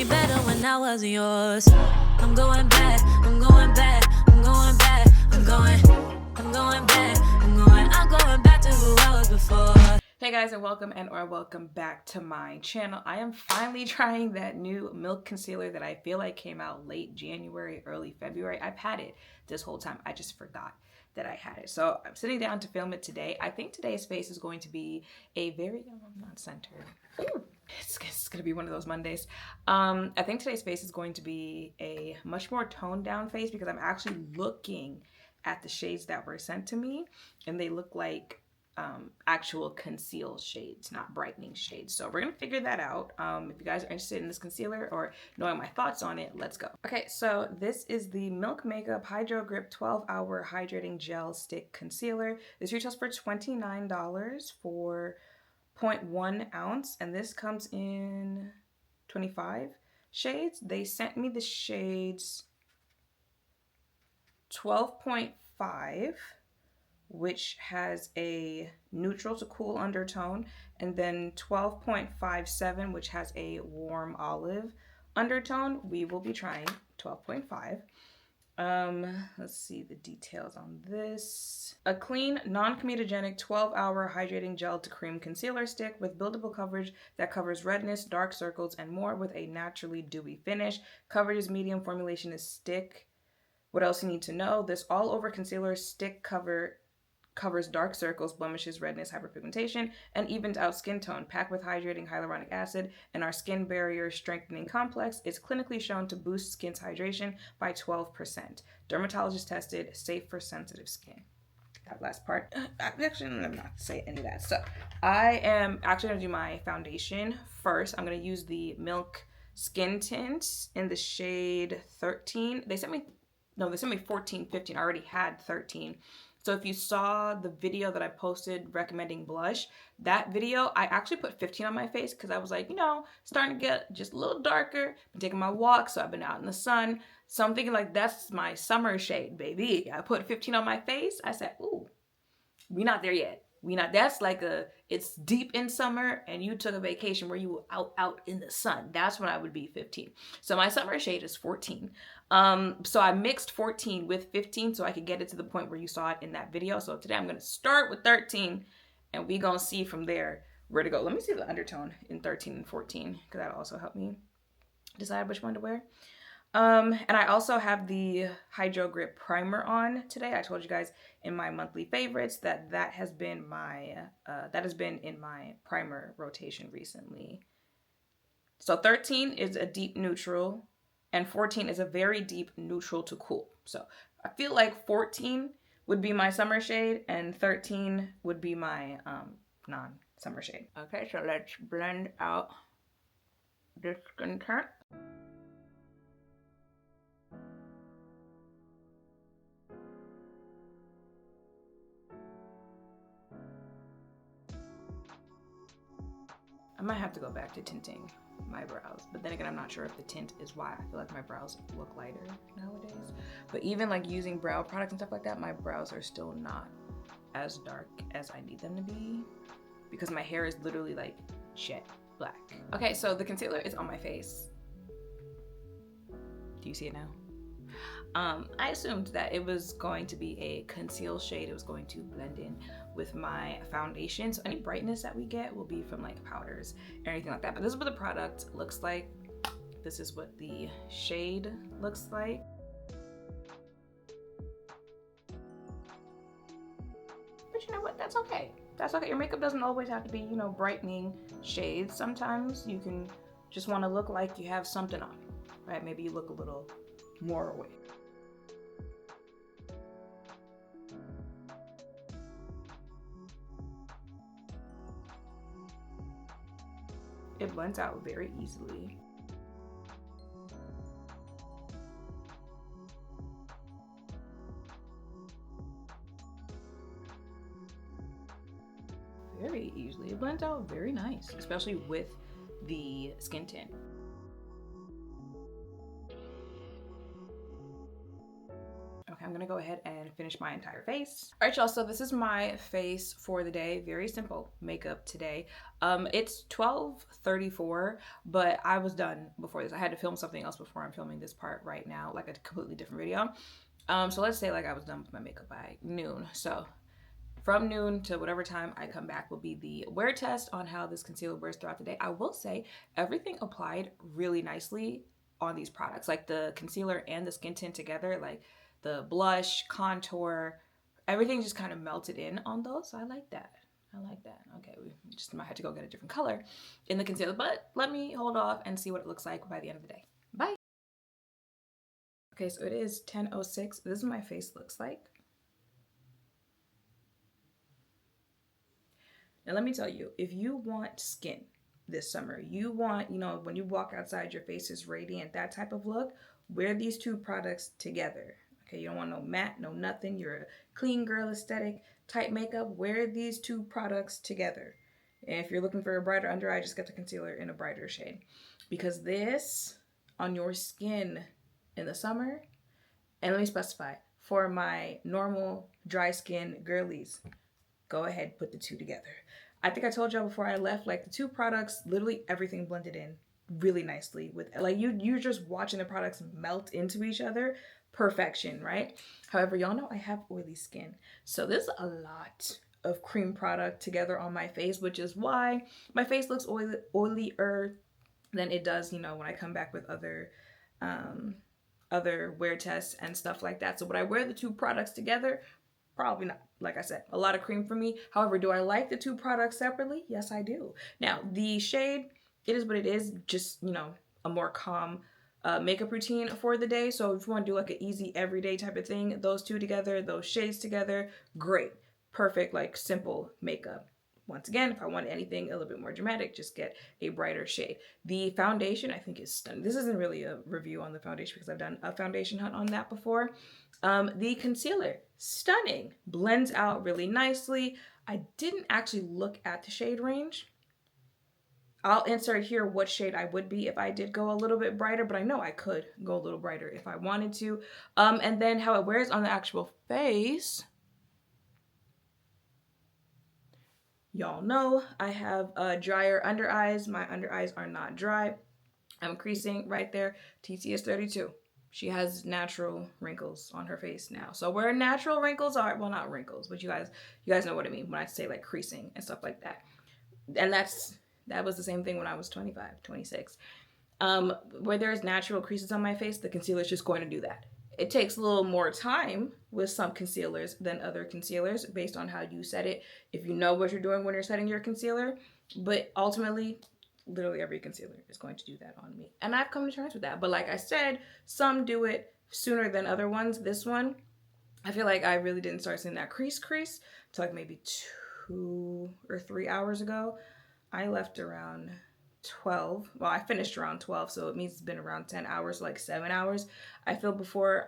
me better when I wasn't yours. I'm going back, I'm going back, I'm going back, I'm going back to who I was before. Hey guys, and welcome back to my channel. I am finally trying that new milk concealer that I feel like came out late January, early February. I've had it this whole time. I just forgot that I had it. So I'm sitting down to film it today. I think today's face is going to be a very, not centered. Ooh. It's gonna be one of those Mondays. I think today's face is going to be a much more toned down face because I'm actually looking at the shades that were sent to me, and they look like actual conceal shades, not brightening shades. So we're gonna figure that out. If you guys are interested in this concealer or knowing my thoughts on it, let's go. Okay, so this is the Milk Makeup Hydro Grip 12-Hour Hydrating Gel Stick Concealer. This retails for $29 for 0.1 ounce, and this comes in 25 shades. They sent me the shades 12.5, which has a neutral to cool undertone, and then 12.57, which has a warm olive undertone. We will be trying 12.5. Let's see the details on this. A clean, non-comedogenic 12-hour hydrating gel to cream concealer stick with buildable coverage that covers redness, dark circles, and more with a naturally dewy finish. Coverage is medium, formulation is stick. What else you need to know? This all-over concealer stick covers dark circles, blemishes, redness, hyperpigmentation, and evens out skin tone. Packed with hydrating hyaluronic acid and our skin barrier strengthening complex, it's clinically shown to boost skin's hydration by 12%. Dermatologist tested, safe for sensitive skin. That last part, actually, I'm not say any of that. So I am actually gonna do my foundation first. I'm gonna use the Milk Skin Tint in the shade 13. They sent me 14, 15. I already had 13. So if you saw the video that I posted recommending blush, that video, I actually put 15 on my face because I was like, starting to get just a little darker. Been taking my walk, so I've been out in the sun. So I'm thinking like, that's my summer shade, baby. I put 15 on my face. I said, ooh, we not there yet. That's like it's deep in summer and you took a vacation where you were out in the sun. That's when I would be 15. So my summer shade is 14. So I mixed 14 with 15 so I could get it to the point where you saw it in that video. So today I'm gonna start with 13 and we gonna see from there where to go. Let me see the undertone in 13 and 14 because that'll also help me decide which one to wear. And I also have the Hydro Grip Primer on today. I told you guys in my monthly favorites that has been in my primer rotation recently. So 13 is a deep neutral and 14 is a very deep neutral to cool. So I feel like 14 would be my summer shade and 13 would be my non-summer shade. Okay, so let's blend out this skin tint. I might have to go back to tinting my brows, but then again, I'm not sure if the tint is why I feel like my brows look lighter nowadays. But even like using brow products and stuff like that, my brows are still not as dark as I need them to be because my hair is literally like jet black. Okay, so the concealer is on my face. Do you see it now? I assumed that it was going to be a conceal shade. It was going to blend in with my foundation. So any brightness that we get will be from like powders or anything like that. But this is what the product looks like. This is what the shade looks like. But you know what? That's okay. That's okay. Your makeup doesn't always have to be, brightening shades. Sometimes you can just want to look like you have something on, right? Maybe you look a little more awake. It blends out very easily. Very easily. It blends out very nice, especially with the skin tint. Okay, I'm gonna go ahead and finish my entire face. All right, y'all, so this is my face for the day. Very simple makeup today. It's 12:34, but I was done before this. I had to film something else before I'm filming this part right now, like a completely different video. So let's say like I was done with my makeup by noon. So from noon to whatever time I come back will be the wear test on how this concealer wears throughout the day. I will say everything applied really nicely on these products, like the concealer and the skin tint together, like the blush, contour, everything just kind of melted in on those. So I like that. I like that. Okay, we just might have to go get a different color in the concealer, but let me hold off and see what it looks like by the end of the day. Bye. Okay, so it is 10:06. This is what my face looks like. Now, let me tell you, if you want skin this summer, you want, when you walk outside, your face is radiant, that type of look, wear these two products together. Okay, you don't want no matte, no nothing. You're a clean girl aesthetic type makeup. Wear these two products together. And if you're looking for a brighter under eye, just get the concealer in a brighter shade. Because this on your skin in the summer, and let me specify, for my normal dry skin girlies, go ahead, put the two together. I think I told y'all before I left, like the two products, literally everything blended in really nicely with, like, you're just watching the products melt into each other. Perfection, right? However, y'all know I have oily skin. So there's a lot of cream product together on my face, which is why my face looks oilier than it does, when I come back with other wear tests and stuff like that. So would I wear the two products together? Probably not. Like I said, a lot of cream for me. However, do I like the two products separately? Yes, I do. Now, the shade, it is what it is. Just, a more calm makeup routine for the day. So if you want to do like an easy everyday type of thing, those two together, those shades together, great. Perfect, like simple makeup. Once again, if I want anything a little bit more dramatic, just get a brighter shade. The foundation, I think, is stunning. This isn't really a review on the foundation because I've done a foundation hunt on that before. The concealer, stunning. Blends out really nicely. I didn't actually look at the shade range. I'll insert here what shade I would be if I did go a little bit brighter, but I know I could go a little brighter if I wanted to. And then how it wears on the actual face. Y'all know I have drier under eyes. My under eyes are not dry. I'm creasing right there. TT is 32. She has natural wrinkles on her face now. So where natural wrinkles are, well, not wrinkles, but you guys know what I mean when I say like creasing and stuff like that. And that was the same thing when I was 25, 26. Where there's natural creases on my face, the concealer is just going to do that. It takes a little more time with some concealers than other concealers based on how you set it, if you know what you're doing when you're setting your concealer. But ultimately, literally every concealer is going to do that on me. And I've come to terms with that. But like I said, some do it sooner than other ones. This one, I feel like I really didn't start seeing that crease till like maybe 2 or 3 hours ago. I left around 12. Well, I finished around 12, so it means it's been around 10 hours, like 7 hours. I feel before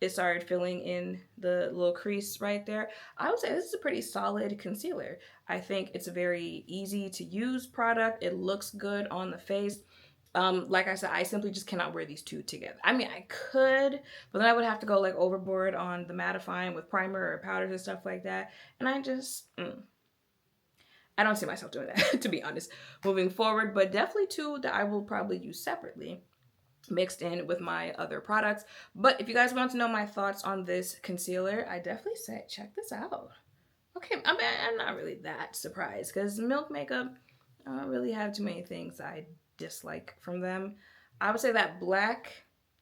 it started filling in the little crease right there. I would say this is a pretty solid concealer. I think it's a very easy to use product. It looks good on the face. Like I said, I simply just cannot wear these two together. I mean, I could, but then I would have to go like overboard on the mattifying with primer or powders and stuff like that. And I just, I don't see myself doing that, to be honest, moving forward. But definitely two that I will probably use separately, mixed in with my other products. But if you guys want to know my thoughts on this concealer, I definitely say check this out. Okay, I mean, I'm not really that surprised because Milk Makeup, I don't really have too many things I dislike from them. I would say that black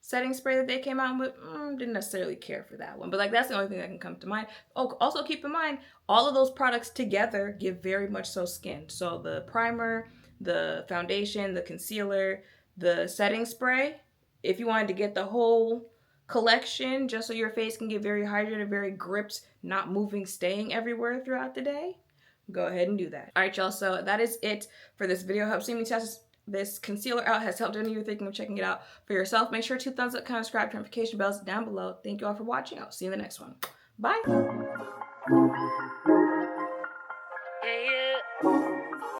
setting spray that they came out with, didn't necessarily care for that one. But like that's the only thing that can come to mind. Oh, also keep in mind, all of those products together give very much so skin. So the primer, the foundation, the concealer, the setting spray, if you wanted to get the whole collection just so your face can get very hydrated, very gripped, not moving, staying everywhere throughout the day, go ahead and do that. All right, y'all, so that is it for this video. Help see me test this concealer out. Has helped any of you thinking of checking it out for yourself. Make sure to thumbs up, comment, subscribe, notification bells down below. Thank you all for watching. I'll see you in the next one. Bye.